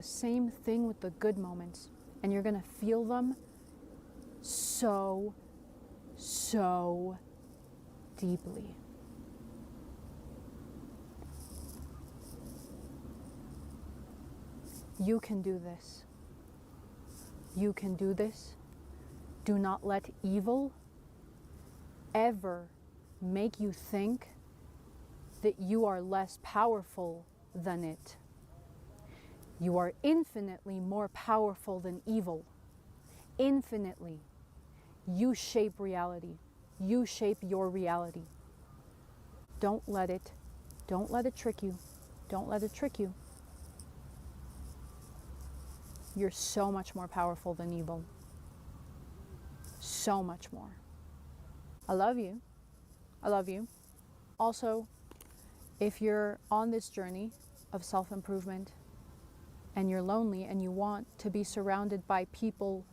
Same thing with the good moments. And you're gonna feel them so deeply. You can do this. You can do this. Do not let evil ever make you think that you are less powerful than it. You are infinitely more powerful than evil. Infinitely. You shape reality. You shape your reality. Don't let it trick you. Don't let it trick you. You're so much more powerful than evil. So much more. I love you. I love you. Also, if you're on this journey of self-improvement and you're lonely and you want to be surrounded by people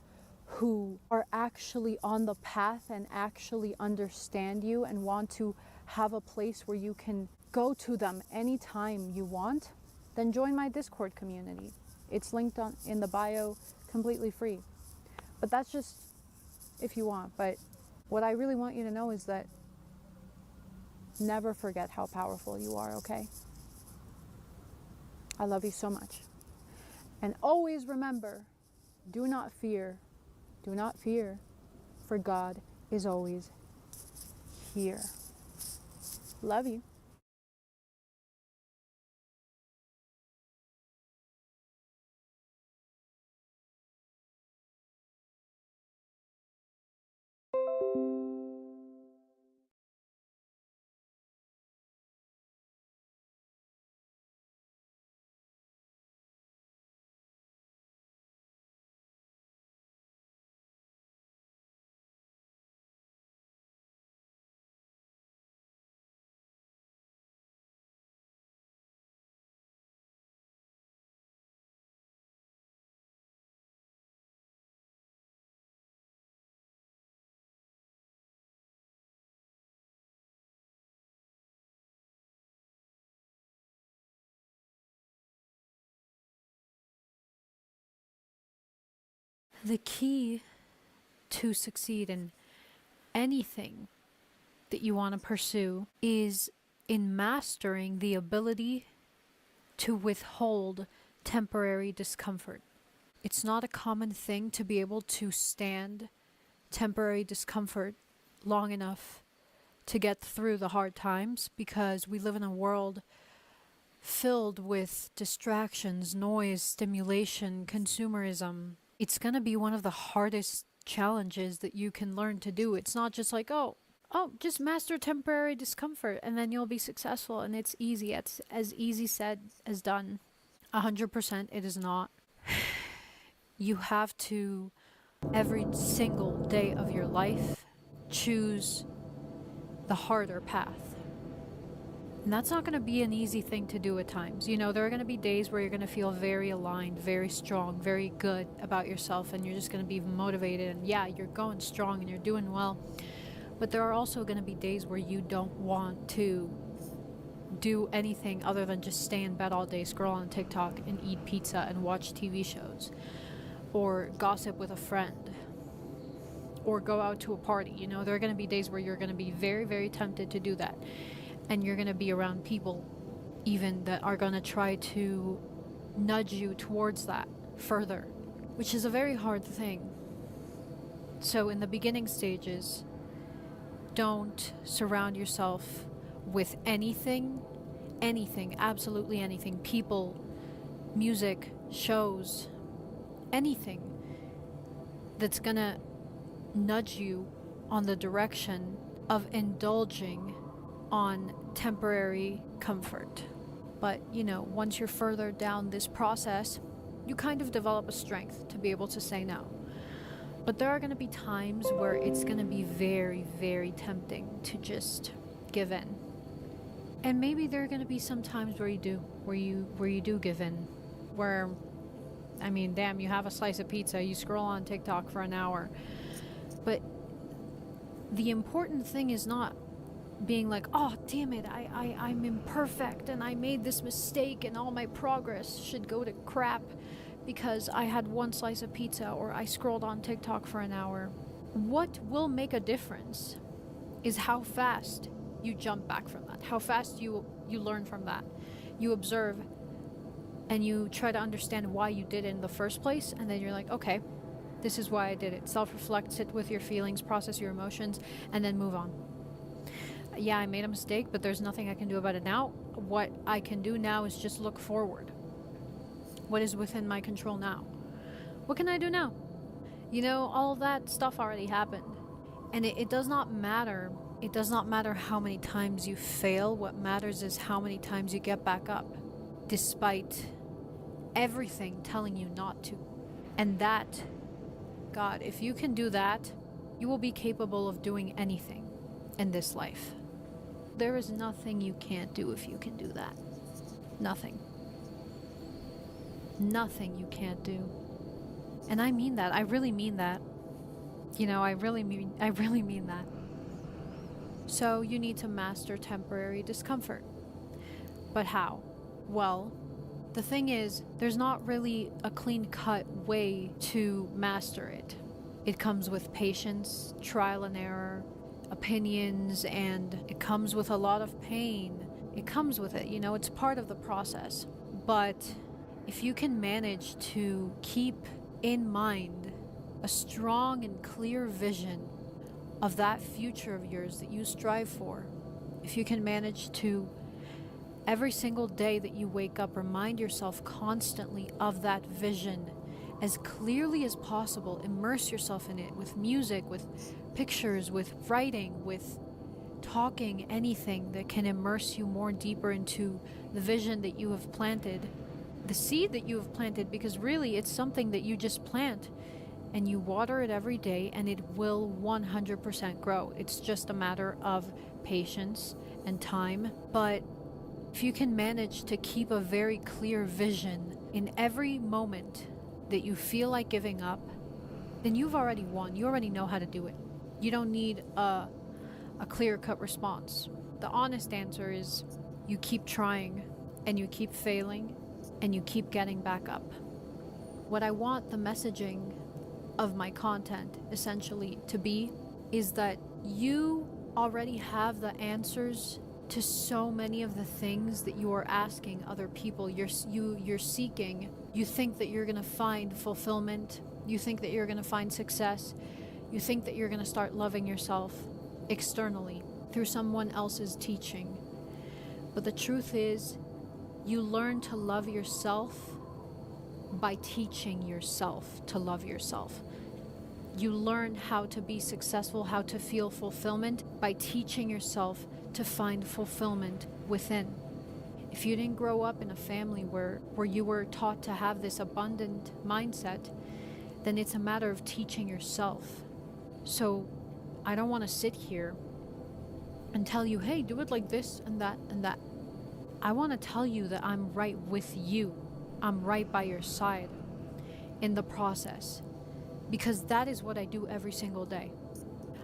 who are actually on the path and actually understand you and want to have a place where you can go to them anytime you want, then join my Discord community. It's linked in the bio, completely free. But that's just if you want. But what I really want you to know is that never forget how powerful you are, okay? I love you so much. And always remember, do not fear, for God is always here. Love you. The key to succeed in anything that you want to pursue is in mastering the ability to withhold temporary discomfort. It's not a common thing to be able to stand temporary discomfort long enough to get through the hard times, because we live in a world filled with distractions, noise, stimulation, consumerism. It's going to be one of the hardest challenges that you can learn to do. It's not just like, oh, just master temporary discomfort and then you'll be successful and it's easy. It's as easy said as done. 100% it is not. You have to, every single day of your life, choose the harder path. And that's not going to be an easy thing to do at times. You know, there are going to be days where you're going to feel very aligned, very strong, very good about yourself, and you're just going to be motivated, and yeah, you're going strong and you're doing well. But there are also going to be days where you don't want to do anything other than just stay in bed all day, scroll on TikTok and eat pizza and watch TV shows, or gossip with a friend, or go out to a party. You know, there are going to be days where you're going to be very, very tempted to do that. And you're going to be around people even that are going to try to nudge you towards that further, which is a very hard thing. So in the beginning stages, don't surround yourself with anything, absolutely anything, people, music, shows, anything that's going to nudge you on the direction of indulging on temporary comfort. But, you know, once you're further down this process, you kind of develop a strength to be able to say no. But there are going to be times where it's going to be very, very tempting to just give in. And maybe there are going to be some times where you do give in, where, I mean, damn, you have a slice of pizza, you scroll on TikTok for an hour. But the important thing is not being like, oh, damn it, I'm imperfect and I made this mistake and all my progress should go to crap because I had one slice of pizza or I scrolled on TikTok for an hour. What will make a difference is how fast you jump back from that, how fast you learn from that. You observe and you try to understand why you did it in the first place, and then you're like, okay, this is why I did it. Self-reflect, sit with your feelings, process your emotions, and then move on. Yeah, I made a mistake, but there's nothing I can do about it now. What I can do now is just look forward. What is within my control now? What can I do now? You know, all of that stuff already happened. And it does not matter. It does not matter how many times you fail. What matters is how many times you get back up, despite everything telling you not to. And that, God, if you can do that, you will be capable of doing anything in this life. There is nothing you can't do if you can do that. Nothing. Nothing you can't do. And I mean that. I really mean that. You know, I really mean that. So you need to master temporary discomfort. But how? Well, the thing is, there's not really a clean-cut way to master it. It comes with patience, trial and error, opinions, and it comes with a lot of pain. It comes with it, you know, it's part of the process. But if you can manage to keep in mind a strong and clear vision of that future of yours that you strive for, if you can manage to every single day that you wake up, remind yourself constantly of that vision as clearly as possible, immerse yourself in it with music, with pictures, with writing, with talking, anything that can immerse you more deeper into the vision that you have planted, the seed that you have planted, because really it's something that you just plant and you water it every day and it will 100% grow. It's just a matter of patience and time. But if you can manage to keep a very clear vision in every moment that you feel like giving up, then you've already won. You already know how to do it. You don't need a clear-cut response. The honest answer is you keep trying and you keep failing and you keep getting back up. What I want the messaging of my content essentially to be is that you already have the answers to so many of the things that you are asking other people. You're seeking. You think that you're going to find fulfillment. You think that you're going to find success. You think that you're going to start loving yourself externally through someone else's teaching. But the truth is, you learn to love yourself by teaching yourself to love yourself. You learn how to be successful, how to feel fulfillment by teaching yourself to find fulfillment within. If you didn't grow up in a family where you were taught to have this abundant mindset, then it's a matter of teaching yourself. So I don't want to sit here and tell you, hey, do it like this and that and that. I want to tell you that I'm right with you. I'm right by your side in the process, because that is what I do every single day.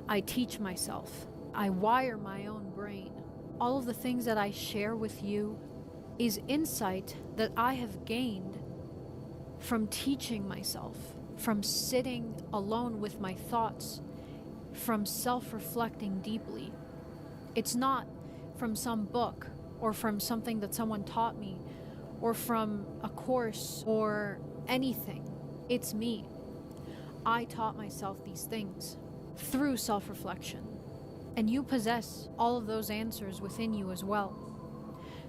I teach myself. I wire my own brain. All of the things that I share with you is insight that I have gained from teaching myself, from sitting alone with my thoughts, from self-reflecting deeply. It's not from some book or from something that someone taught me or from a course or anything. It's me. I taught myself these things through self-reflection. And you possess all of those answers within you as well.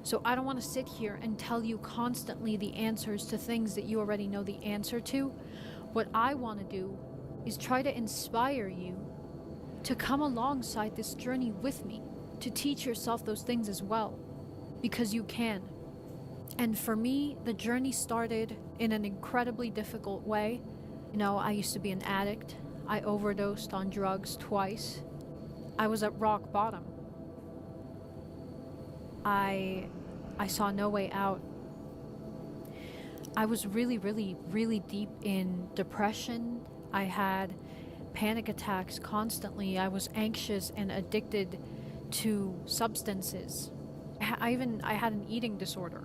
So I don't want to sit here and tell you constantly the answers to things that you already know the answer to. What I want to do is try to inspire you to come alongside this journey with me, to teach yourself those things as well, because you can. And for me, the journey started in an incredibly difficult way. You know, I used to be an addict. I overdosed on drugs twice. I was at rock bottom. I saw no way out. I was really, really, really deep in depression. I had panic attacks constantly. I was anxious and addicted to substances. I had an eating disorder.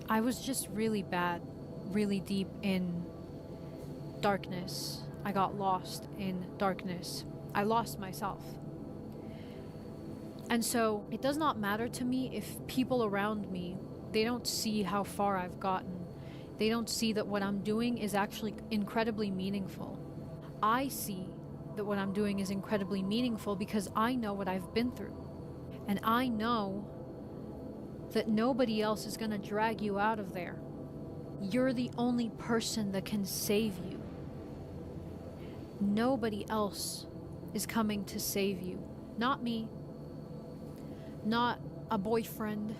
I was just really bad, really deep in darkness. I got lost in darkness. I lost myself. And so it does not matter to me if people around me, they don't see how far I've gotten. They don't see that what I'm doing is actually incredibly meaningful. I see that what I'm doing is incredibly meaningful because I know what I've been through. And I know that nobody else is going to drag you out of there. You're the only person that can save you. Nobody else is coming to save you. Not me. Not a boyfriend.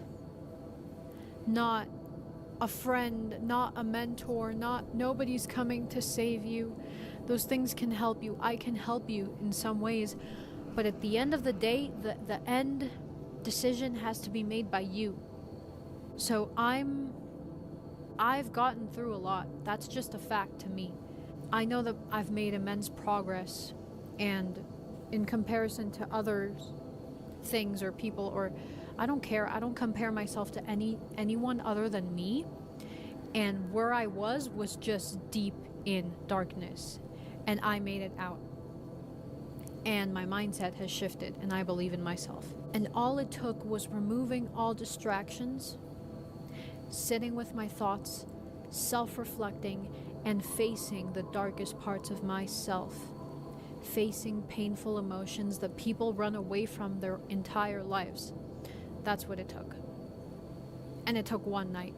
Not a friend. Not a mentor. Nobody's coming to save you. Those things can help you. I can help you in some ways. But at the end of the day, the end decision has to be made by you. So I've gotten through a lot. That's just a fact to me. I know that I've made immense progress, and in comparison to other things or people, or I don't care. I don't compare myself to anyone other than me. And where I was just deep in darkness, and I made it out. And my mindset has shifted, and I believe in myself. And all it took was removing all distractions, sitting with my thoughts, self-reflecting, and facing the darkest parts of myself. Facing painful emotions that people run away from their entire lives. That's what it took. And it took one night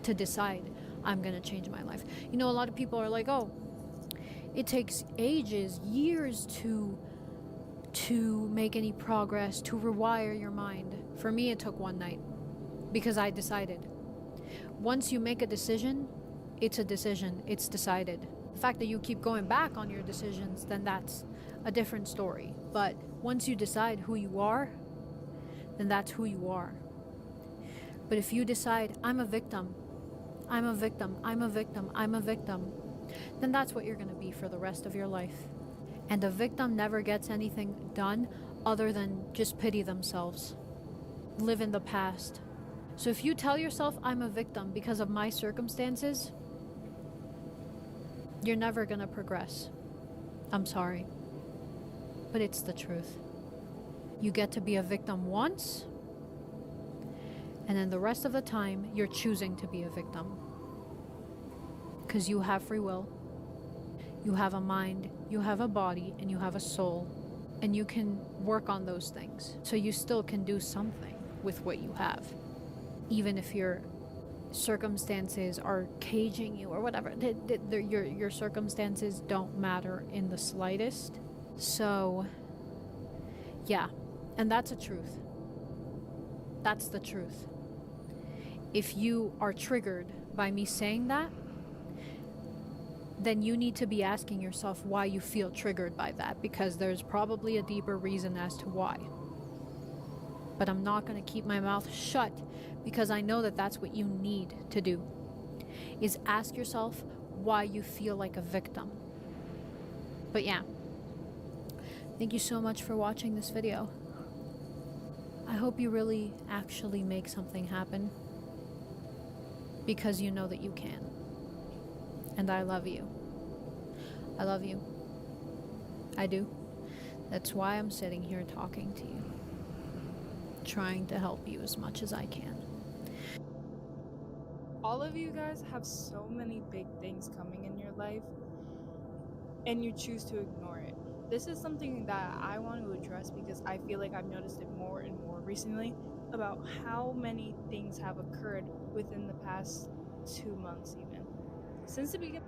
to decide I'm gonna change my life. You know, a lot of people are like, oh, it takes ages, years to make any progress, to rewire your mind. For me, it took one night because I decided. Once you make a decision, it's a decision, it's decided. The fact that you keep going back on your decisions, then that's a different story. But once you decide who you are, then that's who you are. But if you decide, I'm a victim, I'm a victim, I'm a victim, I'm a victim, then that's what you're going to be for the rest of your life. And a victim never gets anything done other than just pity themselves. Live in the past. So if you tell yourself, I'm a victim because of my circumstances, you're never going to progress. I'm sorry. But it's the truth. You get to be a victim once, and then the rest of the time, you're choosing to be a victim. Because you have free will, you have a mind, you have a body, and you have a soul. And you can work on those things. So you still can do something with what you have. Even if your circumstances are caging you or whatever, your circumstances don't matter in the slightest. So, yeah. And that's a truth. That's the truth. If you are triggered by me saying that, then you need to be asking yourself why you feel triggered by that, because there's probably a deeper reason as to why. But I'm not going to keep my mouth shut, because I know that that's what you need to do, is ask yourself why you feel like a victim. But yeah, thank you so much for watching this video. I hope you really actually make something happen, because you know that you can. And I love you. I love you. I do. That's why I'm sitting here talking to you, trying to help you as much as I can. All of you guys have so many big things coming in your life, and you choose to ignore it. This is something that I want to address because I feel like I've noticed it more and more recently about how many things have occurred within the past 2 months even. Since the beginning.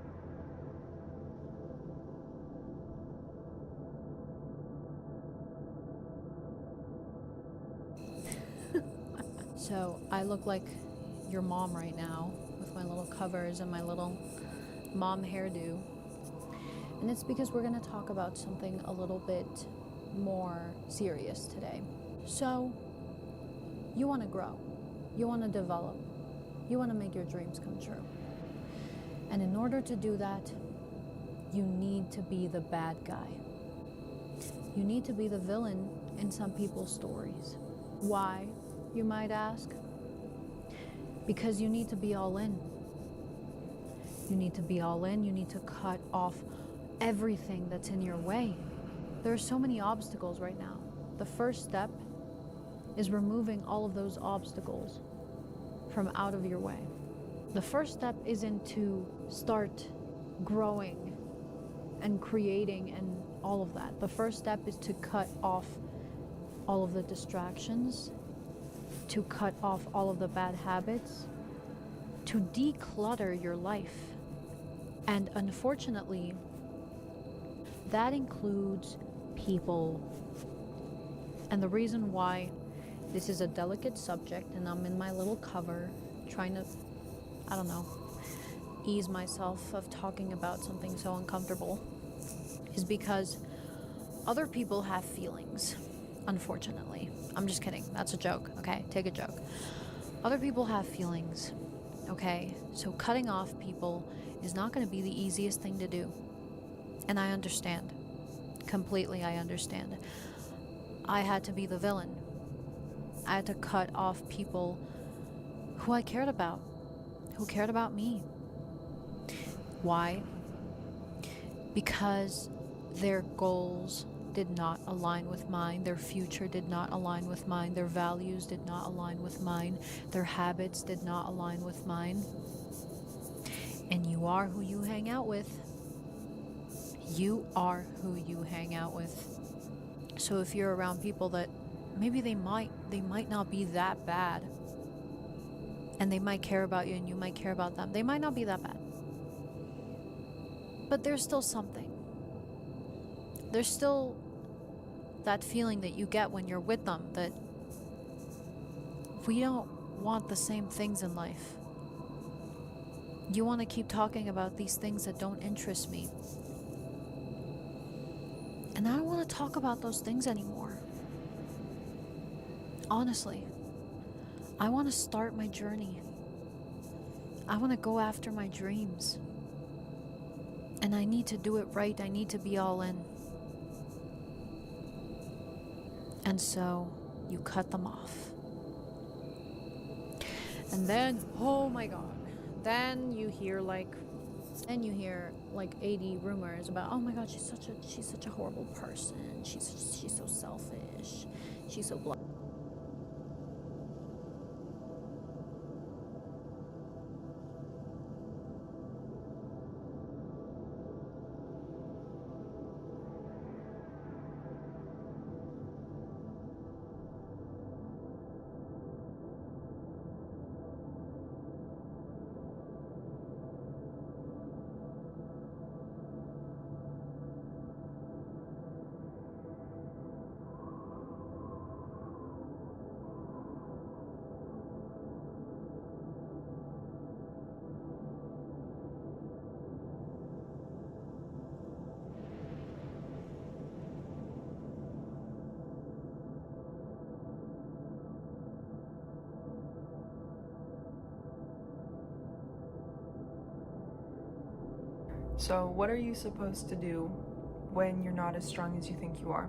So I look like your mom right now with my little covers and my little mom hairdo. And it's because we're going to talk about something a little bit more serious today. So you want to grow, you want to develop, you want to make your dreams come true. And in order to do that, you need to be the bad guy. You need to be the villain in some people's stories. Why, you might ask? Because you need to be all in. You need to be all in. You need to cut off everything that's in your way. There are so many obstacles right now. The first step is removing all of those obstacles from out of your way. The first step isn't to start growing and creating and all of that. The first step is to cut off all of the distractions, to cut off all of the bad habits, to declutter your life. And unfortunately, that includes people. And the reason why this is a delicate subject and I'm in my little cover trying to, I don't know, ease myself of talking about something so uncomfortable is because other people have feelings, unfortunately. I'm just kidding. That's a joke, okay? Take a joke. Other people have feelings, okay? So cutting off people is not going to be the easiest thing to do. And I understand. Completely, I understand. I had to be the villain. I had to cut off people who I cared about, who cared about me. Why? Because their goals did not align with mine, their future did not align with mine, their values did not align with mine, their habits did not align with mine. And you are who you hang out with. You are who you hang out with. So if you're around people that maybe they might not be that bad, and they might care about you and you might care about them, they might not be that bad, but there's still something. There's still that feeling that you get when you're with them, that we don't want the same things in life. You want to keep talking about these things that don't interest me. And I don't want to talk about those things anymore. Honestly, I want to start my journey. I want to go after my dreams. And I need to do it right. I need to be all in. And so you cut them off. And then, oh my God, then you hear like 80 rumors about, oh my God, she's such a horrible person. She's so selfish. She's so blah. So what are you supposed to do when you're not as strong as you think you are?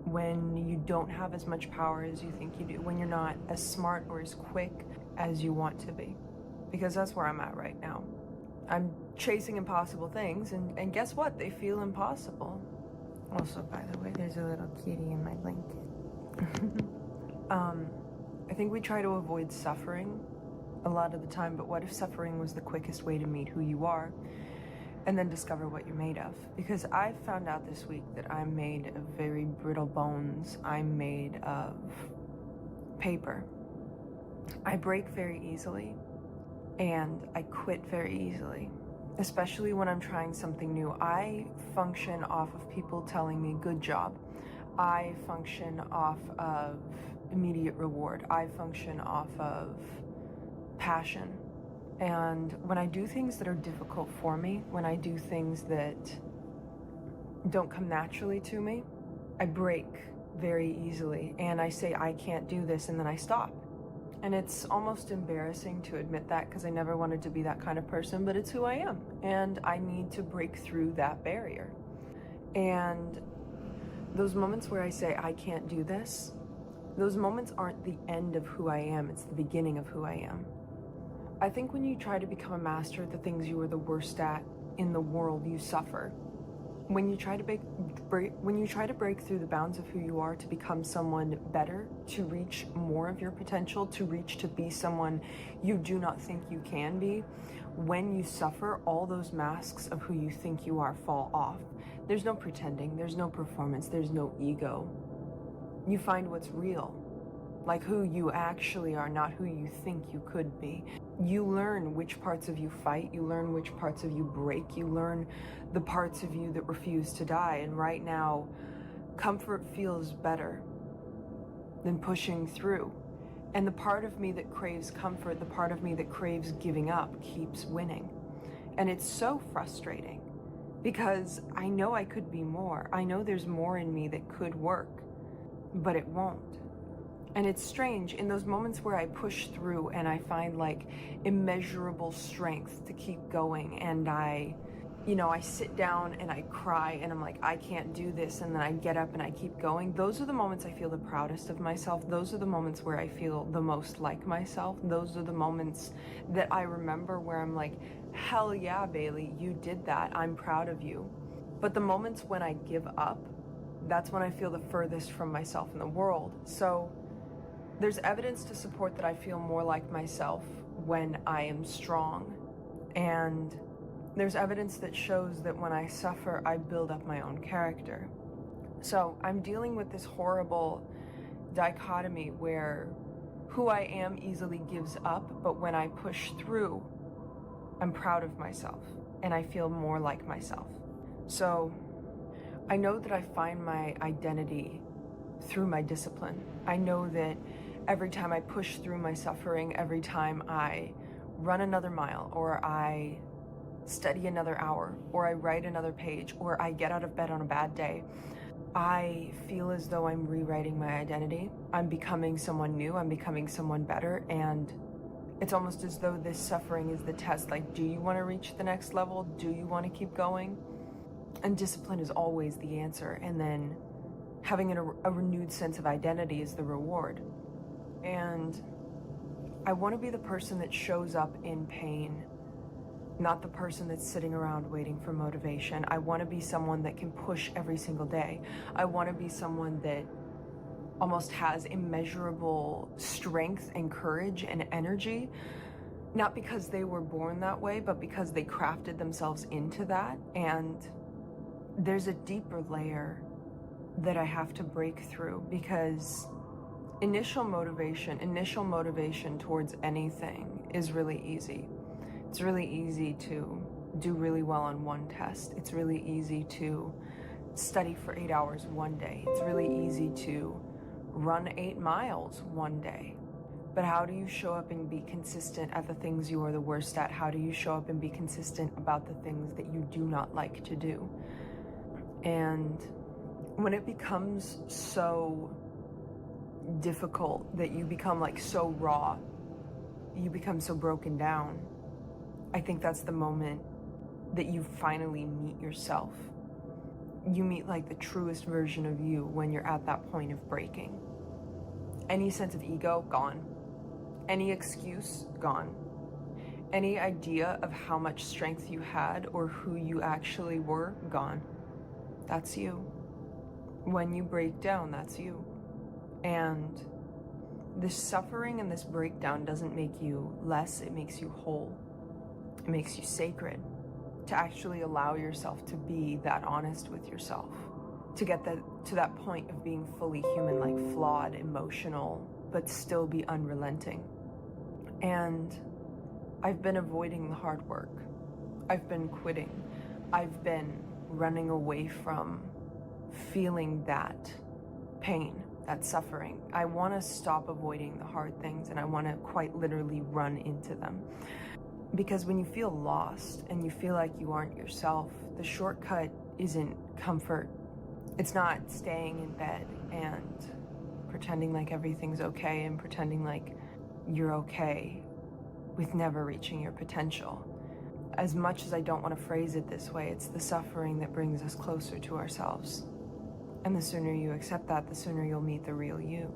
When you don't have as much power as you think you do? When you're not as smart or as quick as you want to be? Because that's where I'm at right now. I'm chasing impossible things, and guess what? They feel impossible. Also, by the way, there's a little kitty in my blanket. I think we try to avoid suffering a lot of the time, but what if suffering was the quickest way to meet who you are? And then discover what you're made of. Because I found out this week that I'm made of very brittle bones. I'm made of paper. I break very easily, and I quit very easily. Especially when I'm trying something new. I function off of people telling me, good job. I function off of immediate reward. I function off of passion. And when I do things that are difficult for me, when I do things that don't come naturally to me, I break very easily and I say, I can't do this, and then I stop. And it's almost embarrassing to admit that because I never wanted to be that kind of person, but it's who I am. And I need to break through that barrier. And Those moments where I say, I can't do this, those moments aren't the end of who I am, it's the beginning of who I am. I think when you try to become a master at the things you are the worst at in the world, you suffer. When you try to break through the bounds of who you are to become someone better, to reach more of your potential, to be someone you do not think you can be, when you suffer, all those masks of who you think you are fall off. There's no pretending, there's no performance, there's no ego. You find what's real, like who you actually are, not who you think you could be. You learn which parts of you fight, you learn which parts of you break, you learn the parts of you that refuse to die. And right now, comfort feels better than pushing through. And the part of me that craves comfort, the part of me that craves giving up, keeps winning. And it's so frustrating because I know I could be more. I know there's more in me that could work, but it won't. And it's strange, in those moments where I push through and I find like immeasurable strength to keep going, and I sit down and I cry and I'm like, I can't do this, and then I get up and I keep going. Those are the moments I feel the proudest of myself. Those are the moments where I feel the most like myself. Those are the moments that I remember where I'm like, hell yeah, Bailey, you did that. I'm proud of you. But the moments when I give up, that's when I feel the furthest from myself in the world. So there's evidence to support that I feel more like myself when I am strong. And there's evidence that shows that when I suffer, I build up my own character. So I'm dealing with this horrible dichotomy where who I am easily gives up, but when I push through, I'm proud of myself and I feel more like myself. So I know that I find my identity through my discipline. I know that every time I push through my suffering, every time I run another mile, or I study another hour, or I write another page, or I get out of bed on a bad day, I feel as though I'm rewriting my identity. I'm becoming someone new, I'm becoming someone better, and it's almost as though this suffering is the test. Like, do you want to reach the next level? Do you want to keep going? And discipline is always the answer, and then having a renewed sense of identity is the reward. And I want to be the person that shows up in pain, not the person that's sitting around waiting for motivation. I want to be someone that can push every single day. I want to be someone that almost has immeasurable strength and courage and energy, not because they were born that way, but because they crafted themselves into that. And there's a deeper layer that I have to break through, because initial motivation towards anything is really easy. It's really easy to do really well on one test. It's really easy to study for 8 hours one day. It's really easy to run 8 miles one day. But how do you show up and be consistent at the things you are the worst at? How do you show up and be consistent about the things that you do not like to do? And when it becomes so difficult that you become like so raw, you become so broken down, I think that's the moment that you finally meet yourself. You meet like the truest version of you when you're at that point of breaking. Any sense of ego, gone. Any excuse, gone. Any idea of how much strength you had or who you actually were, gone. That's you. When you break down, that's you. And this suffering and this breakdown doesn't make you less, it makes you whole. It makes you sacred. To actually allow yourself to be that honest with yourself. To get to that point of being fully human, like flawed, emotional, but still be unrelenting. And I've been avoiding the hard work. I've been quitting. I've been running away from feeling that pain, that suffering. I want to stop avoiding the hard things, and I want to quite literally run into them. Because when you feel lost and you feel like you aren't yourself, the shortcut isn't comfort. It's not staying in bed and pretending like everything's okay and pretending like you're okay with never reaching your potential. As much as I don't want to phrase it this way, it's the suffering that brings us closer to ourselves. And the sooner you accept that, the sooner you'll meet the real you.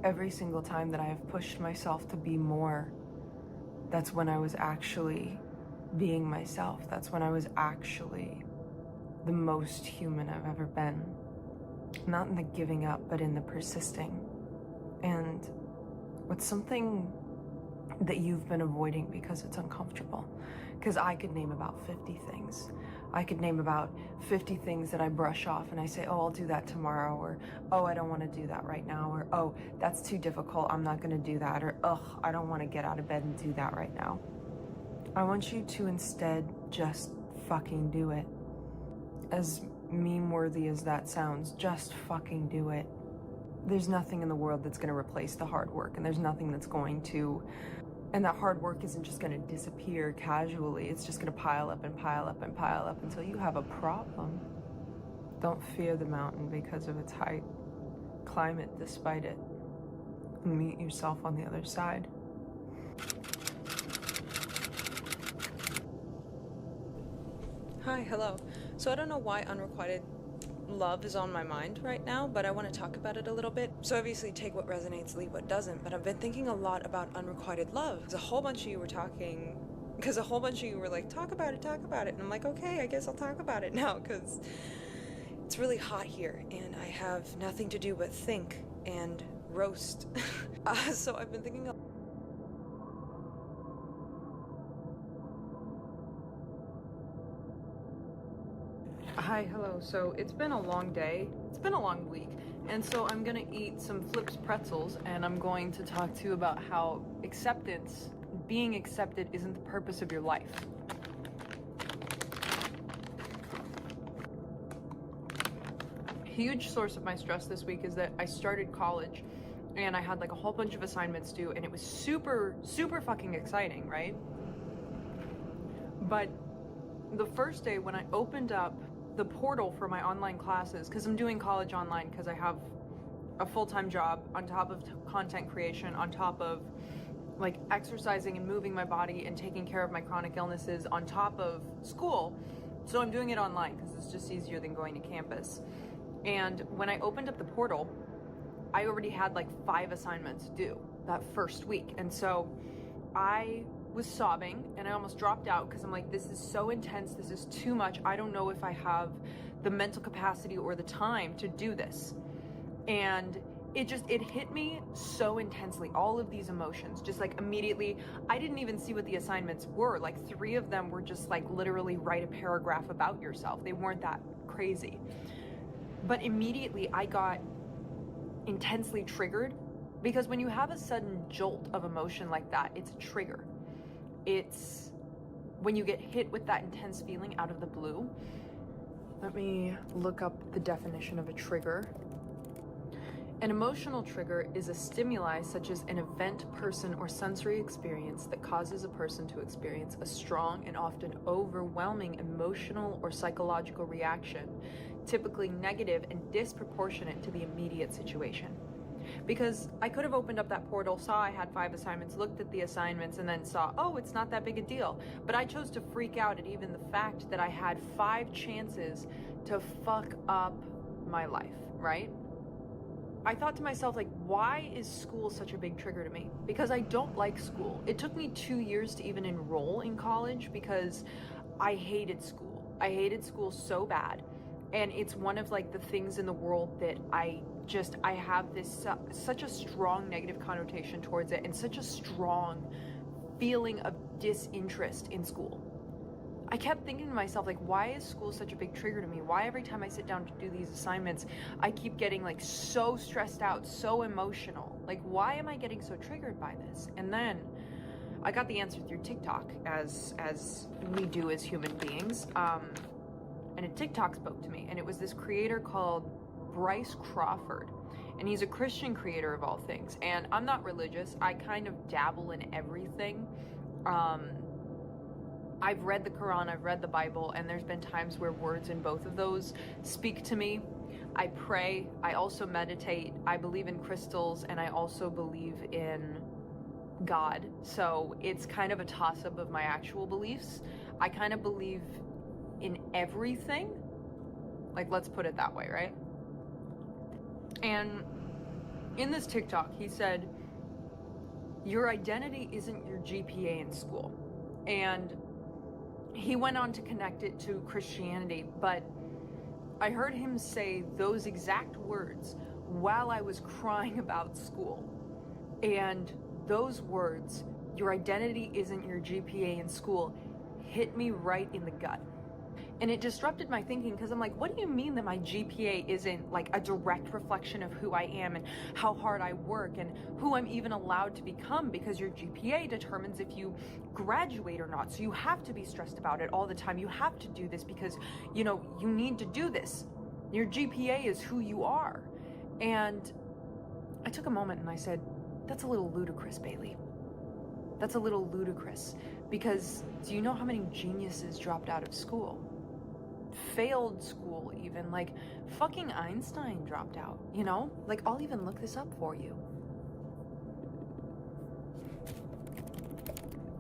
Every single time that I have pushed myself to be more, that's when I was actually being myself. That's when I was actually the most human I've ever been. Not in the giving up, but in the persisting. And what's something that you've been avoiding because it's uncomfortable? Because I could name about 50 things. I could name about 50 things that I brush off and I say, oh, I'll do that tomorrow, or oh, I don't want to do that right now, or oh, that's too difficult, I'm not going to do that, or ugh, I don't want to get out of bed and do that right now. I want you to instead just fucking do it. As meme-worthy as that sounds, just fucking do it. There's nothing in the world that's going to replace the hard work, and there's nothing that's going to... And that hard work isn't just going to disappear casually. It's just going to pile up and pile up and pile up until you have a problem. Don't fear the mountain because of its height. Climb it despite it. And meet yourself on the other side. Hi, hello. So I don't know why unrequited love is on my mind right now, but I want to talk about it a little bit. So obviously take what resonates, leave what doesn't, but I've been thinking a lot about unrequited love. Because a whole bunch of you were like, talk about it, and I'm like, okay, I guess I'll talk about it now, because it's really hot here, and I have nothing to do but think and roast. So I've been thinking Hi, hello. So it's been a long day. It's been a long week. And so I'm gonna eat some Flips pretzels and I'm going to talk to you about how acceptance, being accepted, isn't the purpose of your life. Huge source of my stress this week is that I started college and I had like a whole bunch of assignments due and it was super, super fucking exciting, right? But the first day when I opened up the portal for my online classes, because I'm doing college online because I have a full-time job on top of content creation, on top of like exercising and moving my body and taking care of my chronic illnesses, on top of school. So I'm doing it online because it's just easier than going to campus. And when I opened up the portal, I already had like 5 assignments due that first week. And so I was sobbing and I almost dropped out because I'm like, this is so intense, this is too much, I don't know if I have the mental capacity or the time to do this. And it hit me so intensely, all of these emotions, just like immediately. I didn't even see what the assignments were. Like 3 of them were just like literally write a paragraph about yourself. They weren't that crazy. But immediately I got intensely triggered, because when you have a sudden jolt of emotion like that, it's a trigger. It's when you get hit with that intense feeling out of the blue. Let me look up the definition of a trigger. An emotional trigger is a stimuli such as an event, person, or sensory experience that causes a person to experience a strong and often overwhelming emotional or psychological reaction, typically negative and disproportionate to the immediate situation. Because I could have opened up that portal, saw I had 5 assignments, looked at the assignments, and then saw, oh, it's not that big a deal. But I chose to freak out at even the fact that I had 5 chances to fuck up my life, right? I thought to myself, like, why is school such a big trigger to me? Because I don't like school. It took me 2 years to even enroll in college because I hated school. I hated school so bad. And it's one of like the things in the world that I have this such a strong negative connotation towards it, and such a strong feeling of disinterest in school. I kept thinking to myself, like, why is school such a big trigger to me? Why every time I sit down to do these assignments, I keep getting like so stressed out, so emotional? Like, why am I getting so triggered by this? And then I got the answer through TikTok, as we do as human beings. And a TikTok spoke to me, and it was this creator called Bryce Crawford, and he's a Christian creator of all things. And I'm not religious. I kind of dabble in everything. I've read the Quran, I've read the Bible, and there's been times where words in both of those speak to me. I pray, I also meditate, I believe in crystals, and I also believe in God. So it's kind of a toss-up of my actual beliefs. I kind of believe in everything. Like, let's put it that way, right? And in this TikTok, he said, your identity isn't your GPA in school. And he went on to connect it to Christianity, but I heard him say those exact words while I was crying about school. And those words, your identity isn't your GPA in school, hit me right in the gut. And it disrupted my thinking because I'm like, what do you mean that my GPA isn't like a direct reflection of who I am and how hard I work and who I'm even allowed to become? Because your GPA determines if you graduate or not. So you have to be stressed about it all the time. You have to do this because, you know, you need to do this. Your GPA is who you are. And I took a moment and I said, that's a little ludicrous, Bailey. That's a little ludicrous. Because do you know how many geniuses dropped out of school? Failed school even, like fucking Einstein dropped out, you know? Like, I'll even look this up for you.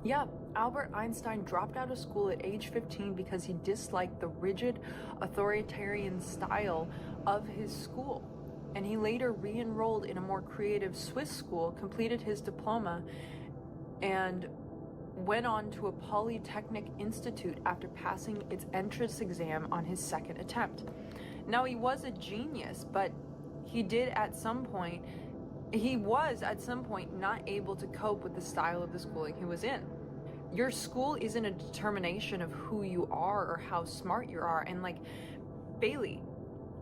Yeah, Albert Einstein dropped out of school at age 15 because he disliked the rigid authoritarian style of his school. And he later re-enrolled in a more creative Swiss school, completed his diploma, and went on to a Polytechnic Institute after passing its entrance exam on his second attempt. Now, he was a genius, but he was at some point not able to cope with the style of the schooling he was in. Your school isn't a determination of who you are or how smart you are. And like, Bailey,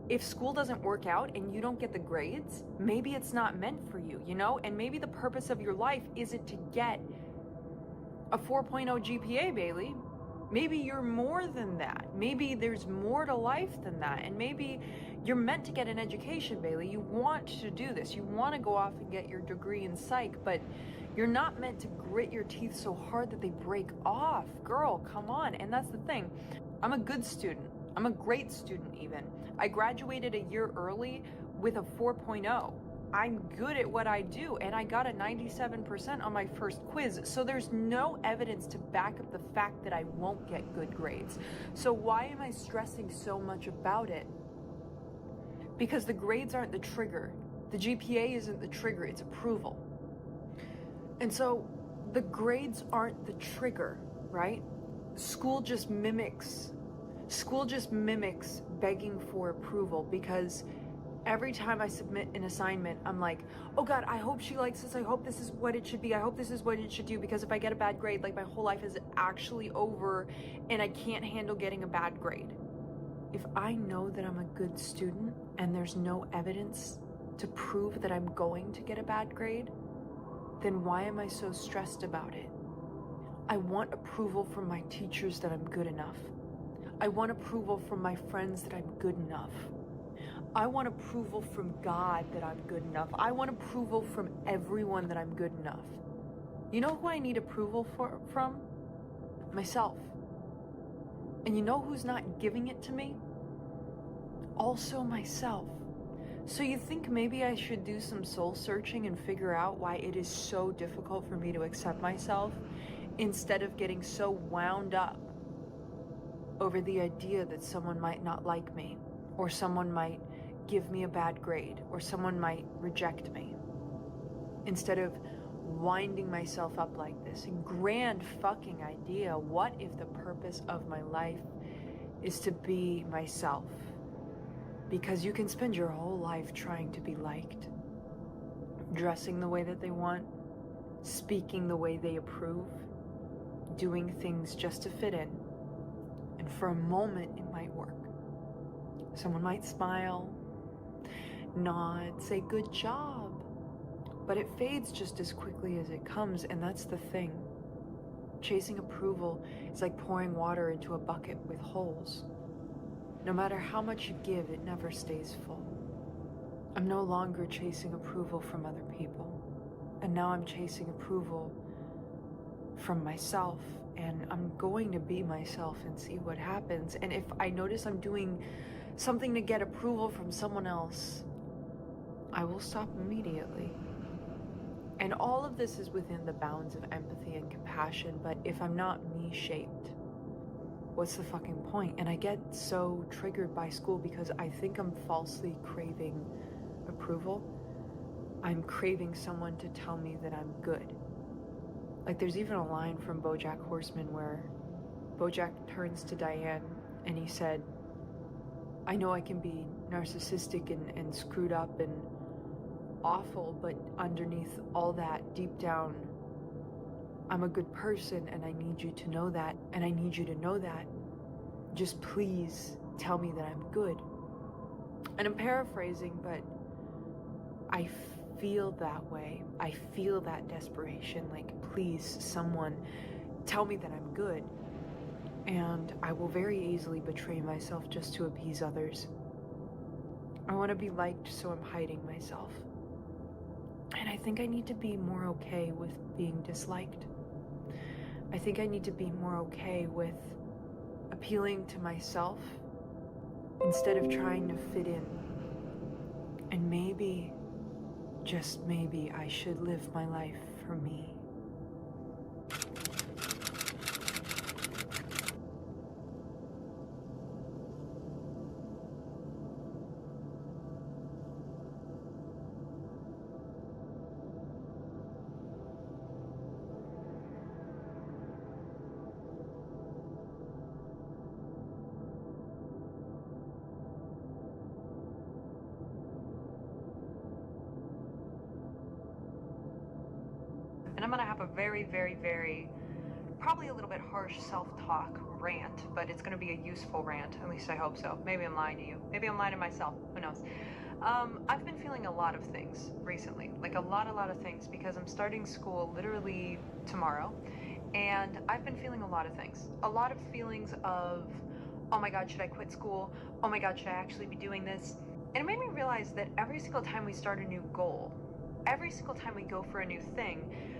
if school doesn't work out and you don't get the grades, maybe it's not meant for you, you know? And maybe the purpose of your life isn't to get a 4.0 GPA, Bailey. Maybe you're more than that. Maybe there's more to life than that. And maybe you're meant to get an education, Bailey. You want to do this. You want to go off and get your degree in psych, but you're not meant to grit your teeth so hard that they break off. Girl, come on. And that's the thing. I'm a good student. I'm a great student even. I graduated a year early with a 4.0. I'm good at what I do, and I got a 97% on my first quiz, so there's no evidence to back up the fact that I won't get good grades. So why am I stressing so much about it? Because the grades aren't the trigger. The GPA isn't the trigger, it's approval. And so the grades aren't the trigger, right? School just mimics begging for approval, because every time I submit an assignment, I'm like, oh God, I hope she likes this. I hope this is what it should be. I hope this is what it should do, because if I get a bad grade, like my whole life is actually over and I can't handle getting a bad grade. If I know that I'm a good student and there's no evidence to prove that I'm going to get a bad grade, then why am I so stressed about it? I want approval from my teachers that I'm good enough. I want approval from my friends that I'm good enough. I want approval from God that I'm good enough. I want approval from everyone that I'm good enough. You know who I need approval from? Myself. And you know who's not giving it to me? Also myself. So you think maybe I should do some soul searching and figure out why it is so difficult for me to accept myself, instead of getting so wound up over the idea that someone might not like me, or someone might give me a bad grade, or someone might reject me. Instead of winding myself up like this, a grand fucking idea, what if the purpose of my life is to be myself? Because you can spend your whole life trying to be liked, dressing the way that they want, speaking the way they approve, doing things just to fit in. And for a moment, it might work. Someone might smile, nod, say, good job. But it fades just as quickly as it comes, and that's the thing. Chasing approval is like pouring water into a bucket with holes. No matter how much you give, it never stays full. I'm no longer chasing approval from other people, and now I'm chasing approval from myself, and I'm going to be myself and see what happens. And if I notice I'm doing something to get approval from someone else, I will stop immediately. And all of this is within the bounds of empathy and compassion, but if I'm not me-shaped, what's the fucking point? And I get so triggered by school because I think I'm falsely craving approval. I'm craving someone to tell me that I'm good. Like, there's even a line from BoJack Horseman where BoJack turns to Diane and he said, I know I can be narcissistic and screwed up and awful, but underneath all that, deep down, I'm a good person, and I need you to know that, and I need you to know that. Just please tell me that I'm good. And I'm paraphrasing, but I feel that way. I feel that desperation, like, please, someone tell me that I'm good. And I will very easily betray myself just to appease others. I want to be liked, so I'm hiding myself. And I think I need to be more okay with being disliked. I think I need to be more okay with appealing to myself instead of trying to fit in. And maybe, just maybe, I should live my life for me. And I'm gonna have a very, probably a little bit harsh self-talk rant, but it's gonna be a useful rant, at least I hope so. Maybe I'm lying to you. Maybe I'm lying to myself, who knows? I've been feeling a lot of things recently, like a lot of things, because I'm starting school literally tomorrow, and I've been feeling a lot of things. A lot of feelings of, oh my God, should I quit school? Oh my God, should I actually be doing this? And it made me realize that every single time we start a new goal, every single time we go for a new thing,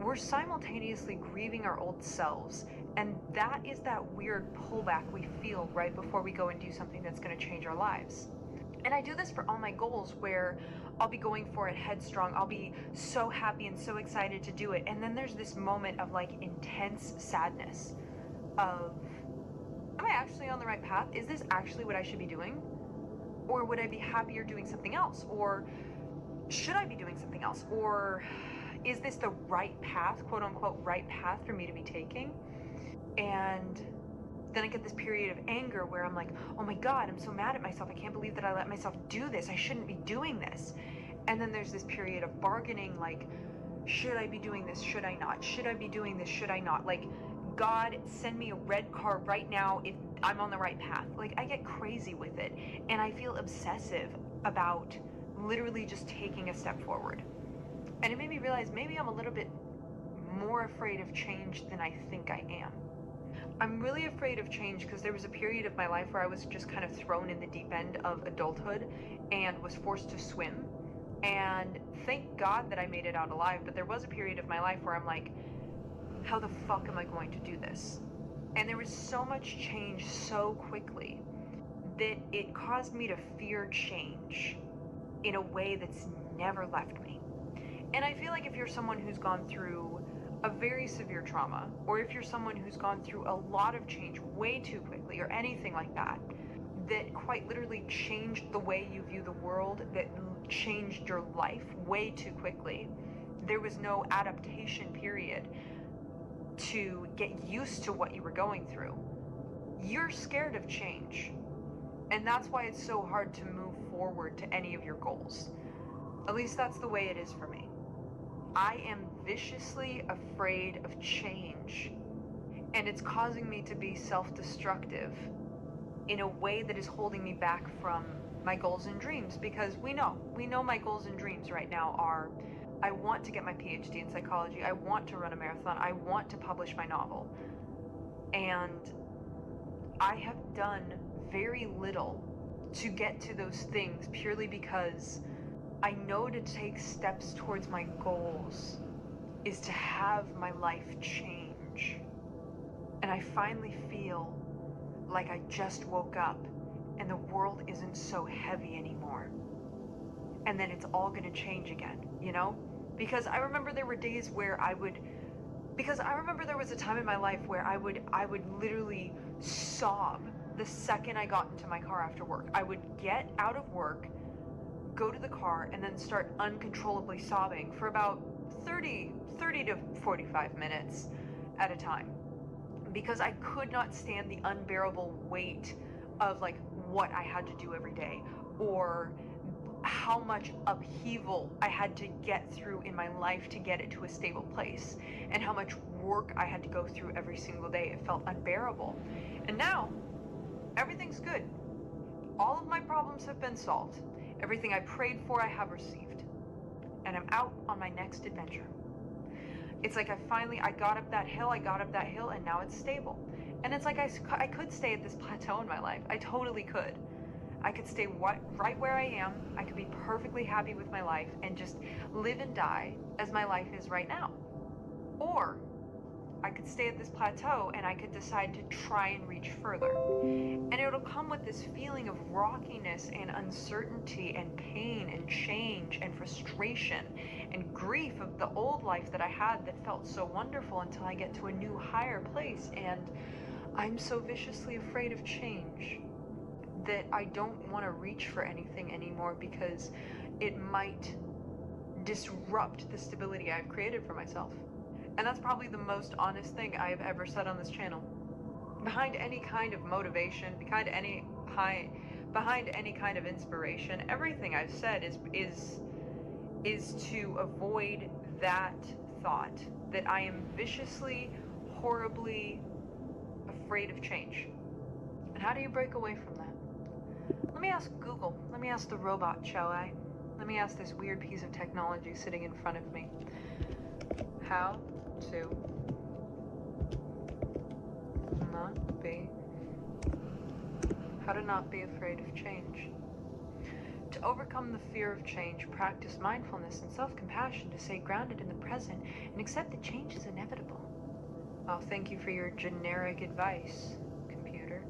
we're simultaneously grieving our old selves. And that is that weird pullback we feel right before we go and do something that's going to change our lives. And I do this for all my goals, where I'll be going for it headstrong. I'll be so happy and so excited to do it. And then there's this moment of like intense sadness of, am I actually on the right path? Is this actually what I should be doing? Or would I be happier doing something else? Or should I be doing something else? Or is this the right path, quote unquote, right path for me to be taking? And then I get this period of anger where I'm like, oh my God, I'm so mad at myself. I can't believe that I let myself do this. I shouldn't be doing this. And then there's this period of bargaining, like, should I be doing this? Should I not? Should I be doing this? Should I not? Like, God, send me a red car right now if I'm on the right path. Like, I get crazy with it. And I feel obsessive about literally just taking a step forward. And it made me realize maybe I'm a little bit more afraid of change than I think I am. I'm really afraid of change because there was a period of my life where I was just kind of thrown in the deep end of adulthood and was forced to swim. And thank God that I made it out alive, but there was a period of my life where I'm like, how the fuck am I going to do this? And there was so much change so quickly that it caused me to fear change in a way that's never left me. And I feel like if you're someone who's gone through a very severe trauma, or if you're someone who's gone through a lot of change way too quickly, or anything like that, that quite literally changed the way you view the world, that changed your life way too quickly, there was no adaptation period to get used to what you were going through, you're scared of change. And that's why it's so hard to move forward to any of your goals. At least that's the way it is for me. I am viciously afraid of change, and it's causing me to be self-destructive in a way that is holding me back from my goals and dreams, because we know my goals and dreams right now are, I want to get my PhD in psychology, I want to run a marathon, I want to publish my novel. And I have done very little to get to those things purely because I know to take steps towards my goals is to have my life change. And I finally feel like I just woke up and the world isn't so heavy anymore. And then it's all gonna change again, you know? Because I remember there were days where I remember there was a time in my life where I would literally sob the second I got into my car after work. I would get out of work, go to the car, and then start uncontrollably sobbing for about 30 to 45 minutes at a time, because I could not stand the unbearable weight of like what I had to do every day, or how much upheaval I had to get through in my life to get it to a stable place, and how much work I had to go through every single day. It felt unbearable. And now, everything's good. All of my problems have been solved. Everything I prayed for, I have received. And I'm out on my next adventure. It's like I got up that hill, and now it's stable. And it's like I could stay at this plateau in my life. I totally could. I could stay right where I am. I could be perfectly happy with my life and just live and die as my life is right now. Or I could stay at this plateau and I could decide to try and reach further. And it'll come with this feeling of rockiness and uncertainty and pain and change and frustration and grief of the old life that I had that felt so wonderful until I get to a new higher place. And I'm so viciously afraid of change that I don't want to reach for anything anymore, because it might disrupt the stability I've created for myself. And that's probably the most honest thing I've ever said on this channel. Behind any kind of motivation, behind any kind of inspiration, everything I've said is to avoid that thought that I am viciously, horribly afraid of change. And how do you break away from that? Let me ask Google. Let me ask the robot, shall I? Let me ask this weird piece of technology sitting in front of me. How to not be afraid of change. To overcome the fear of change, practice mindfulness and self-compassion to stay grounded in the present and accept that change is inevitable. Oh, thank you for your generic advice, computer.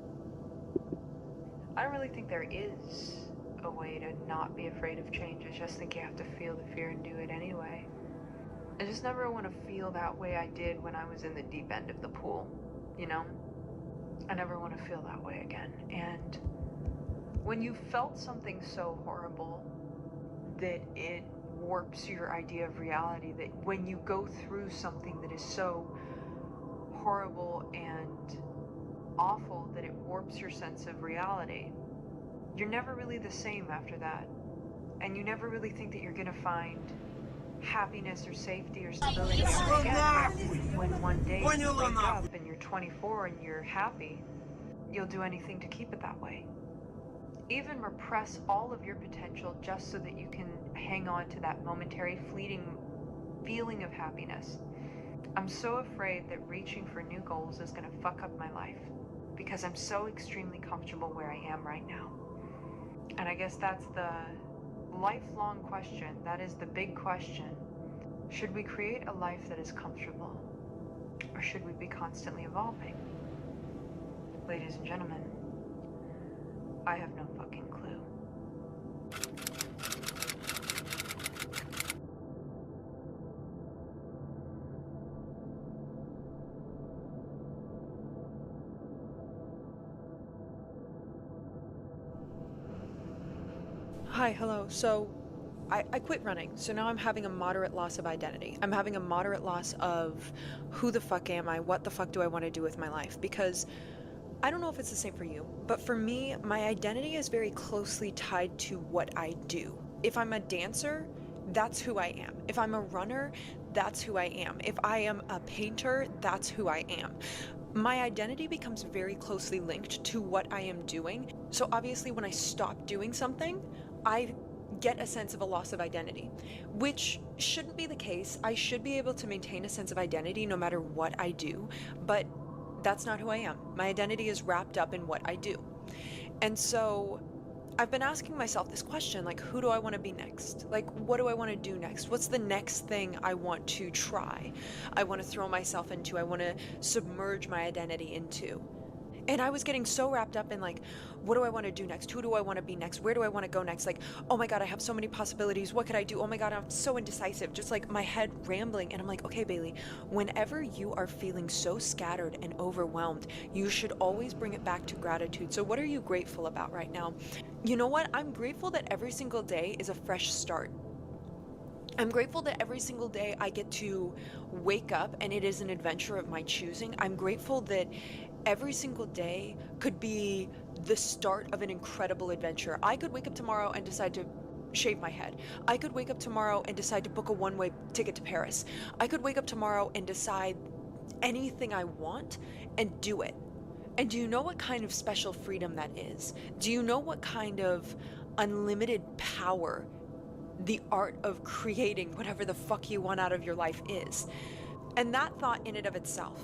I don't really think there is a way to not be afraid of change. I just think you have to feel the fear and do it anyway. I just never want to feel that way I did when I was in the deep end of the pool, you know? I never want to feel that way again. And when you felt something so horrible that it warps your idea of reality, that when you go through something that is so horrible and awful that it warps your sense of reality, you're never really the same after that. And you never really think that you're going to find happiness or safety or stability again. When one day you wake up and you're 24 and you're happy, you'll do anything to keep it that way. Even repress all of your potential just so that you can hang on to that momentary fleeting feeling of happiness. I'm so afraid that reaching for new goals is going to fuck up my life, because I'm so extremely comfortable where I am right now. And I guess that's the lifelong question. That is the big question. Should we create a life that is comfortable, or should we be constantly evolving? Ladies and gentlemen, I have no fucking clue. Hi, hello. So I quit running, so now I'm having a moderate loss of identity. I'm having a moderate loss of who the fuck am I, what the fuck do I want to do with my life, because I don't know if it's the same for you, but for me, my identity is very closely tied to what I do. If I'm a dancer, that's who I am. If I'm a runner, that's who I am. If I am a painter, that's who I am. My identity becomes very closely linked to what I am doing. So obviously when I stop doing something, I get a sense of a loss of identity, which shouldn't be the case. I should be able to maintain a sense of identity no matter what I do, but that's not who I am. My identity is wrapped up in what I do. And so I've been asking myself this question, like, who do I want to be next? Like, what do I want to do next? What's the next thing I want to try? I want to throw myself into, I want to submerge my identity into. And I was getting so wrapped up in like, what do I want to do next? Who do I want to be next? Where do I want to go next? Like, oh my God, I have so many possibilities. What could I do? Oh my God, I'm so indecisive. Just like my head rambling. And I'm like, okay, Bailey, whenever you are feeling so scattered and overwhelmed, you should always bring it back to gratitude. So what are you grateful about right now? You know what? I'm grateful that every single day is a fresh start. I'm grateful that every single day I get to wake up and it is an adventure of my choosing. I'm grateful that every single day could be the start of an incredible adventure. I could wake up tomorrow and decide to shave my head. I could wake up tomorrow and decide to book a one-way ticket to Paris. I could wake up tomorrow and decide anything I want and do it. And do you know what kind of special freedom that is? Do you know what kind of unlimited power the art of creating whatever the fuck you want out of your life is? And that thought in and of itself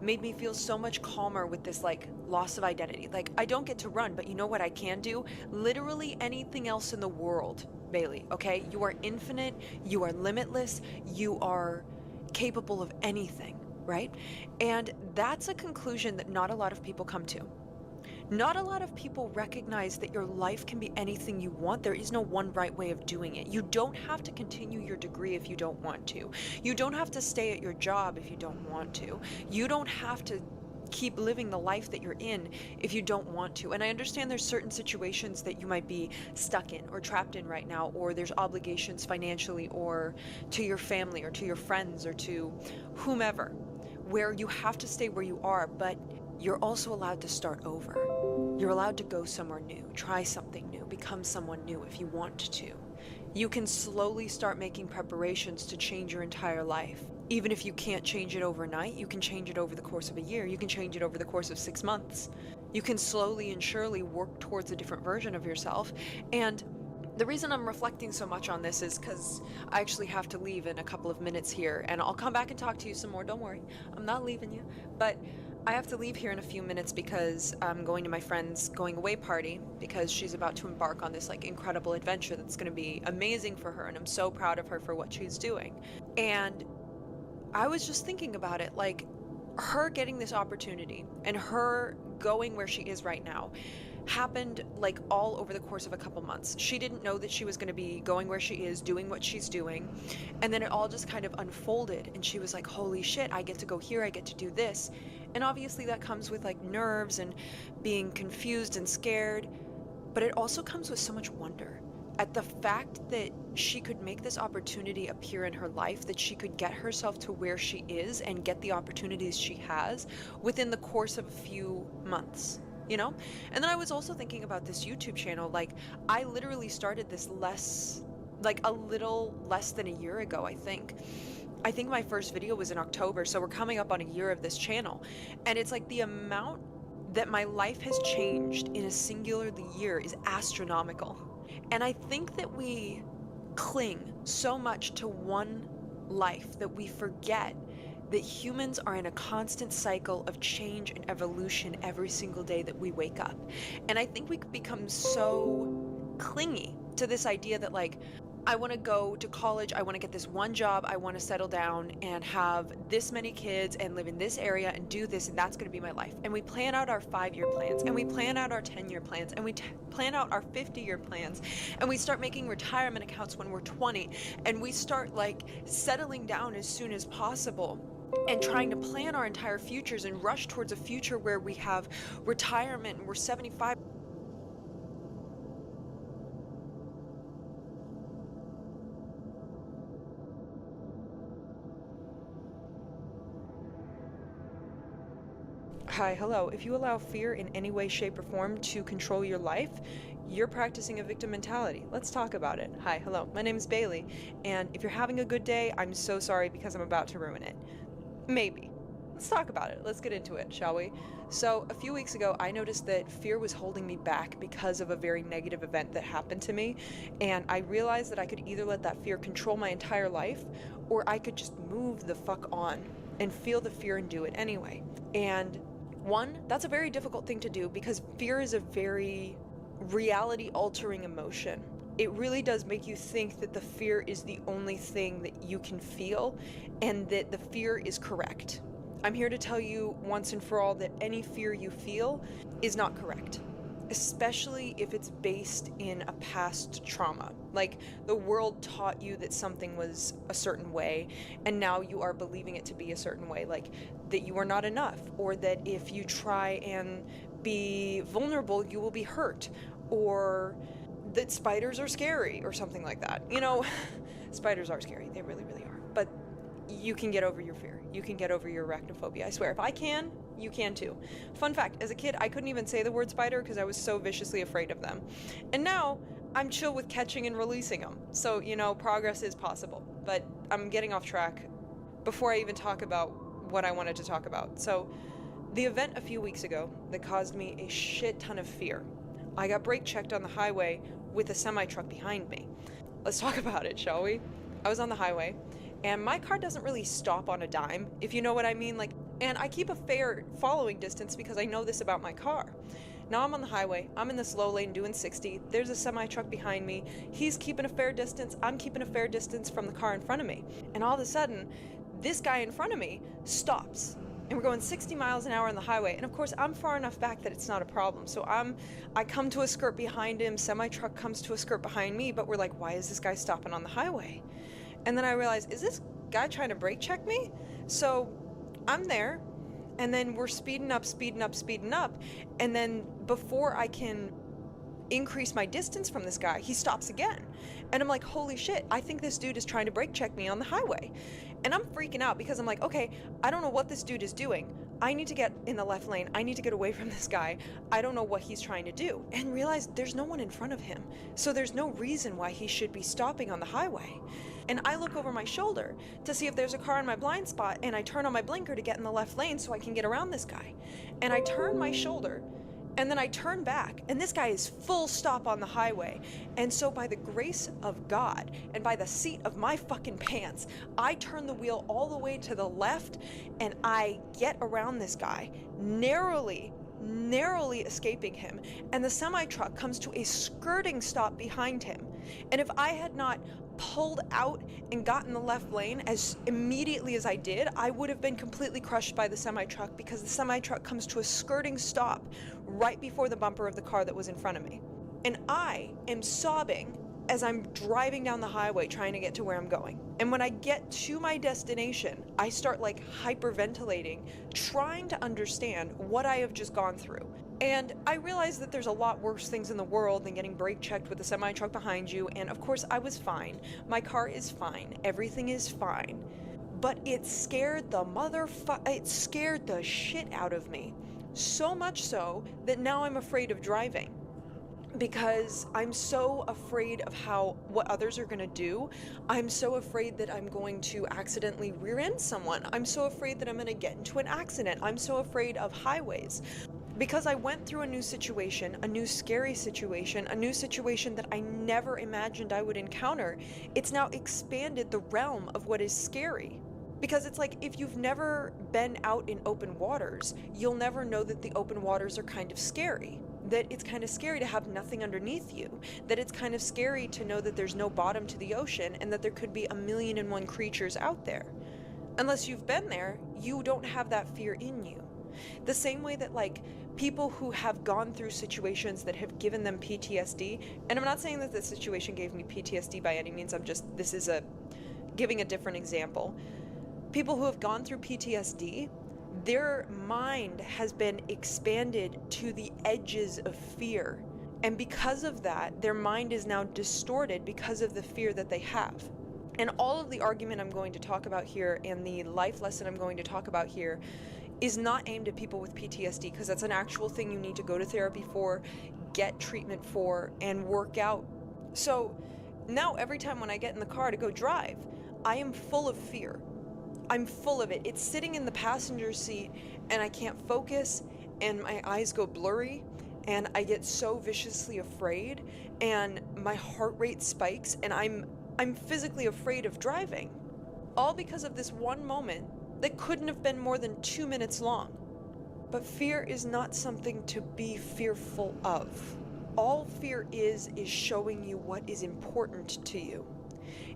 made me feel so much calmer with this like loss of identity. Like, I don't get to run, but you know what I can do? Literally anything else in the world, Bailey, okay? You are infinite, you are limitless, you are capable of anything, right? And that's a conclusion that not a lot of people come to. Not a lot of people recognize that your life can be anything you want. There is no one right way of doing it. You don't have to continue your degree if you don't want to. You don't have to stay at your job if you don't want to. You don't have to keep living the life that you're in if you don't want to. And I understand there's certain situations that you might be stuck in or trapped in right now, or there's obligations financially or to your family or to your friends or to whomever, where you have to stay where you are, but you're also allowed to start over. You're allowed to go somewhere new, try something new, become someone new if you want to. You can slowly start making preparations to change your entire life. Even if you can't change it overnight, you can change it over the course of a year. You can change it over the course of 6 months. You can slowly and surely work towards a different version of yourself. And the reason I'm reflecting so much on this is because I actually have to leave in a couple of minutes here, and I'll come back and talk to you some more. Don't worry, I'm not leaving you. But I have to leave here in a few minutes because I'm going to my friend's going away party because she's about to embark on this like incredible adventure that's going to be amazing for her, and I'm so proud of her for what she's doing. And I was just thinking about it, like her getting this opportunity and her going where she is right now happened like all over the course of a couple months. She didn't know that she was going to be going where she is, doing what she's doing, and then it all just kind of unfolded, and she was like, holy shit, I get to go here, I get to do this. And obviously that comes with like nerves and being confused and scared, but it also comes with so much wonder at the fact that she could make this opportunity appear in her life, that she could get herself to where she is and get the opportunities she has within the course of a few months, you know? And then I was also thinking about this YouTube channel. Like, I literally started this a little less than a year ago, I think. I think my first video was in October, so we're coming up on a year of this channel. And it's like the amount that my life has changed in a singular year is astronomical. And I think that we cling so much to one life that we forget that humans are in a constant cycle of change and evolution every single day that we wake up. And I think we become so clingy to this idea that like, I want to go to college, I want to get this one job, I want to settle down and have this many kids and live in this area and do this, and that's going to be my life. And we plan out our 5-year plans, and we plan out our 10-year plans, and we plan out our 50-year plans, and we start making retirement accounts when we're 20, and we start like settling down as soon as possible and trying to plan our entire futures and rush towards a future where we have retirement and we're 75. Hi, hello. If you allow fear in any way, shape, or form to control your life, you're practicing a victim mentality. Let's talk about it. Hi, hello. My name is Bailey, and if you're having a good day, I'm so sorry because I'm about to ruin it. Maybe. Let's talk about it. Let's get into it, shall we? So, a few weeks ago, I noticed that fear was holding me back because of a very negative event that happened to me, and I realized that I could either let that fear control my entire life, or I could just move the fuck on and feel the fear and do it anyway. And one, that's a very difficult thing to do because fear is a very reality-altering emotion. It really does make you think that the fear is the only thing that you can feel and that the fear is correct. I'm here to tell you once and for all that any fear you feel is not correct, especially if it's based in a past trauma. Like the world taught you that something was a certain way, and now you are believing it to be a certain way, like that you are not enough, or that if you try and be vulnerable, you will be hurt, or that spiders are scary, or something like that. You know, spiders are scary, they really, really are. But you can get over your fear. You can get over your arachnophobia. I swear, if I can, you can too. Fun fact, as a kid, I couldn't even say the word spider because I was so viciously afraid of them. And now, I'm chill with catching and releasing them. So, you know, progress is possible. But I'm getting off track before I even talk about what I wanted to talk about. So, the event a few weeks ago that caused me a shit ton of fear. I got brake checked on the highway with a semi-truck behind me. Let's talk about it, shall we? I was on the highway, and my car doesn't really stop on a dime, if you know what I mean. Like, and I keep a fair following distance because I know this about my car. Now I'm on the highway, I'm in the slow lane doing 60, there's a semi-truck behind me, he's keeping a fair distance, I'm keeping a fair distance from the car in front of me. And all of a sudden, this guy in front of me stops. And we're going 60 miles an hour on the highway. And of course, I'm far enough back that it's not a problem. So I come to a skirt behind him, semi-truck comes to a skirt behind me, but we're like, why is this guy stopping on the highway? And then I realized, is this guy trying to brake check me? So I'm there, and then we're speeding up, and then before I can increase my distance from this guy, he stops again. And I'm like, holy shit, I think this dude is trying to brake check me on the highway. And I'm freaking out because I'm like, okay, I don't know what this dude is doing. I need to get in the left lane. I need to get away from this guy. I don't know what he's trying to do. And realize there's no one in front of him. So there's no reason why he should be stopping on the highway. And I look over my shoulder to see if there's a car in my blind spot, and I turn on my blinker to get in the left lane so I can get around this guy. And I turn my shoulder, and then I turn back, and this guy is full stop on the highway. And so by the grace of God, and by the seat of my fucking pants, I turn the wheel all the way to the left, and I get around this guy, narrowly escaping him. And the semi-truck comes to a skirting stop behind him. And if I had not pulled out and got in the left lane as immediately as I did, I would have been completely crushed by the semi-truck, because the semi-truck comes to a skirting stop right before the bumper of the car that was in front of me. And I am sobbing as I'm driving down the highway trying to get to where I'm going. And when I get to my destination, I start like hyperventilating, trying to understand what I have just gone through. And I realized that there's a lot worse things in the world than getting brake checked with a semi-truck behind you, and of course I was fine. My car is fine. Everything is fine. But it scared it scared the shit out of me. So much so that now I'm afraid of driving. Because I'm so afraid of what others are gonna do. I'm so afraid that I'm going to accidentally rear end someone. I'm so afraid that I'm gonna get into an accident. I'm so afraid of highways. Because I went through a new situation, a new scary situation, a new situation that I never imagined I would encounter, it's now expanded the realm of what is scary. Because it's like, if you've never been out in open waters, you'll never know that the open waters are kind of scary. That it's kind of scary to have nothing underneath you. That it's kind of scary to know that there's no bottom to the ocean, and that there could be 1,000,001 creatures out there. Unless you've been there, you don't have that fear in you. The same way that like people who have gone through situations that have given them PTSD, and I'm not saying that this situation gave me PTSD by any means, this is giving a different example. People who have gone through PTSD, their mind has been expanded to the edges of fear. And because of that, their mind is now distorted because of the fear that they have. And all of the argument I'm going to talk about here, and the life lesson I'm going to talk about here, is not aimed at people with PTSD, because that's an actual thing you need to go to therapy for, get treatment for, and work out. So now every time when I get in the car to go drive, I am full of fear. I'm full of it. It's sitting in the passenger seat, and I can't focus, and my eyes go blurry, and I get so viciously afraid, and my heart rate spikes, and I'm physically afraid of driving. All because of this one moment that couldn't have been more than 2 minutes long. But fear is not something to be fearful of. All fear is showing you what is important to you.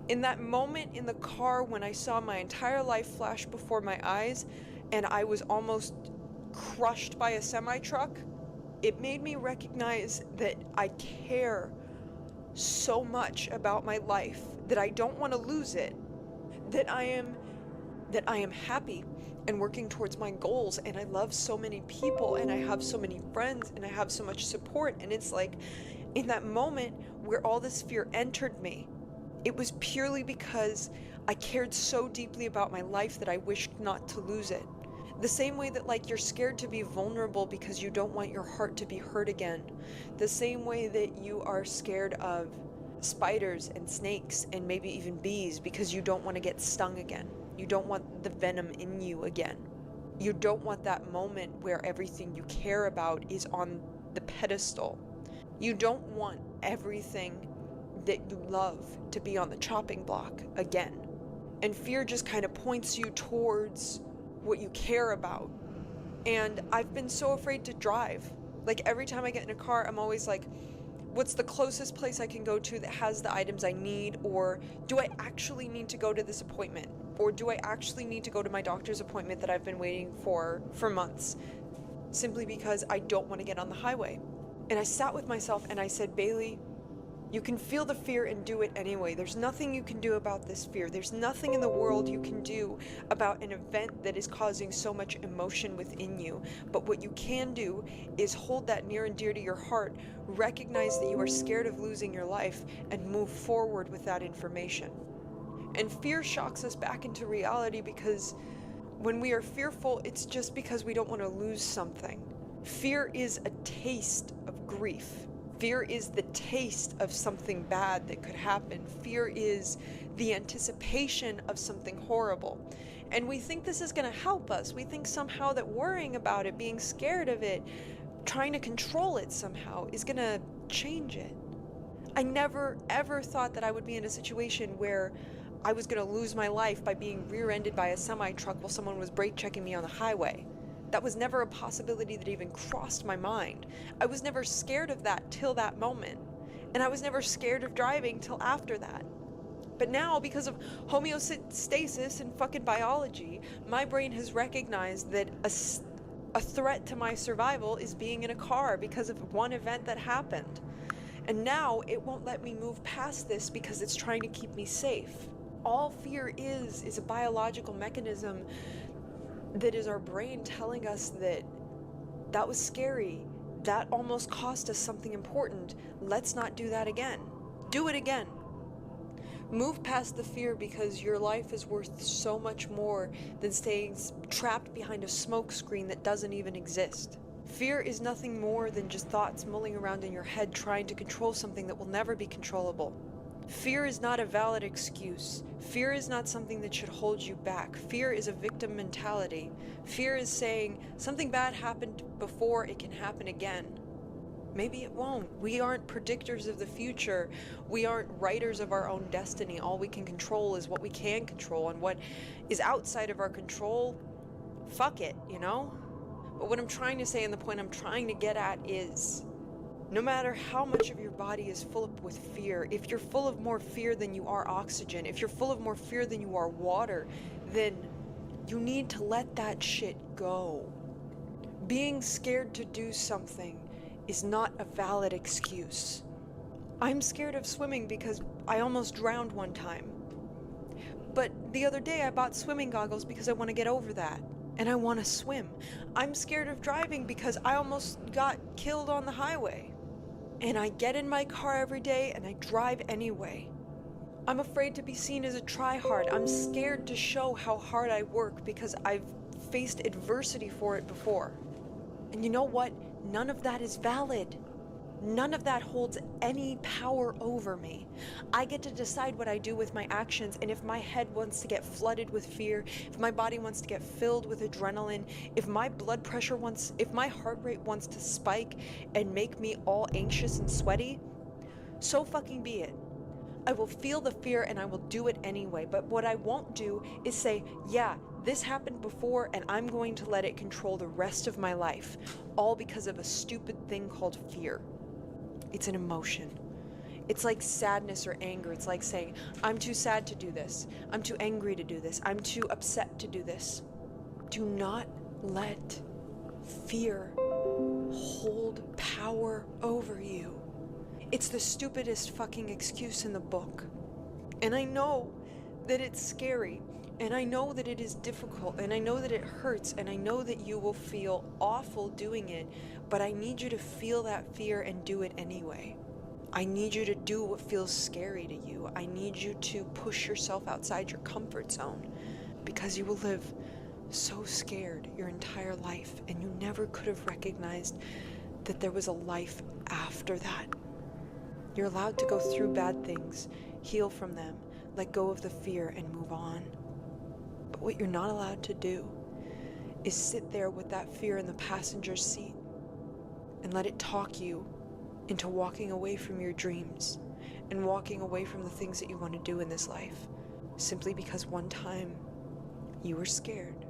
In that moment in the car when I saw my entire life flash before my eyes, and I was almost crushed by a semi-truck, it made me recognize that I care so much about my life, that I don't want to lose it, that I am happy and working towards my goals, and I love so many people, and I have so many friends, and I have so much support. And it's like, in that moment where all this fear entered me, it was purely because I cared so deeply about my life that I wished not to lose it. The same way that, like, you're scared to be vulnerable because you don't want your heart to be hurt again. The same way that you are scared of spiders and snakes and maybe even bees because you don't want to get stung again. You don't want the venom in you again. You don't want that moment where everything you care about is on the pedestal. You don't want everything that you love to be on the chopping block again. And fear just kind of points you towards what you care about. And I've been so afraid to drive. Like, every time I get in a car, I'm always like, what's the closest place I can go to that has the items I need? Or do I actually need to go to this appointment? Or do I actually need to go to my doctor's appointment that I've been waiting for months? Simply because I don't want to get on the highway. And I sat with myself and I said, Bailey, you can feel the fear and do it anyway. There's nothing you can do about this fear. There's nothing in the world you can do about an event that is causing so much emotion within you. But what you can do is hold that near and dear to your heart, recognize that you are scared of losing your life, and move forward with that information. And fear shocks us back into reality because when we are fearful, it's just because we don't want to lose something. Fear is a taste of grief. Fear is the taste of something bad that could happen. Fear is the anticipation of something horrible. And we think this is going to help us. We think somehow that worrying about it, being scared of it, trying to control it somehow is going to change it. I never ever thought that I would be in a situation where I was going to lose my life by being rear-ended by a semi-truck while someone was brake checking me on the highway. That was never a possibility that even crossed my mind. I was never scared of that till that moment. And I was never scared of driving till after that. But now, because of homeostasis and fucking biology, my brain has recognized that a threat to my survival is being in a car because of one event that happened. And now it won't let me move past this because it's trying to keep me safe. All fear is a biological mechanism that is our brain telling us that that was scary, that almost cost us something important, let's not do that again. Do it again. Move past the fear because your life is worth so much more than staying trapped behind a smoke screen that doesn't even exist. Fear is nothing more than just thoughts mulling around in your head trying to control something that will never be controllable. Fear is not a valid excuse. Fear is not something that should hold you back. Fear is a victim mentality. Fear is saying, something bad happened before, it can happen again. Maybe it won't. We aren't predictors of the future. We aren't writers of our own destiny. All we can control is what we can control, and what is outside of our control, fuck it, you know? But what I'm trying to say, and the point I'm trying to get at, is no matter how much of your body is full up with fear, if you're full of more fear than you are oxygen, if you're full of more fear than you are water, then you need to let that shit go. Being scared to do something is not a valid excuse. I'm scared of swimming because I almost drowned one time. But the other day I bought swimming goggles because I want to get over that. And I want to swim. I'm scared of driving because I almost got killed on the highway. And I get in my car every day and I drive anyway. I'm afraid to be seen as a tryhard. I'm scared to show how hard I work because I've faced adversity for it before. And you know what? None of that is valid. None of that holds any power over me. I get to decide what I do with my actions, and if my head wants to get flooded with fear, if my body wants to get filled with adrenaline, if my blood pressure if my heart rate wants to spike and make me all anxious and sweaty, so fucking be it. I will feel the fear and I will do it anyway, but what I won't do is say, yeah, this happened before and I'm going to let it control the rest of my life, all because of a stupid thing called fear. It's an emotion. It's like sadness or anger. It's like saying, I'm too sad to do this. I'm too angry to do this. I'm too upset to do this. Do not let fear hold power over you. It's the stupidest fucking excuse in the book. And I know that it's scary, and I know that it is difficult, and I know that it hurts, and I know that you will feel awful doing it, but I need you to feel that fear and do it anyway. I need you to do what feels scary to you. I need you to push yourself outside your comfort zone, because you will live so scared your entire life, and you never could have recognized that there was a life after that. You're allowed to go through bad things, heal from them, let go of the fear, and move on. But what you're not allowed to do is sit there with that fear in the passenger seat and let it talk you into walking away from your dreams and walking away from the things that you want to do in this life, simply because one time you were scared.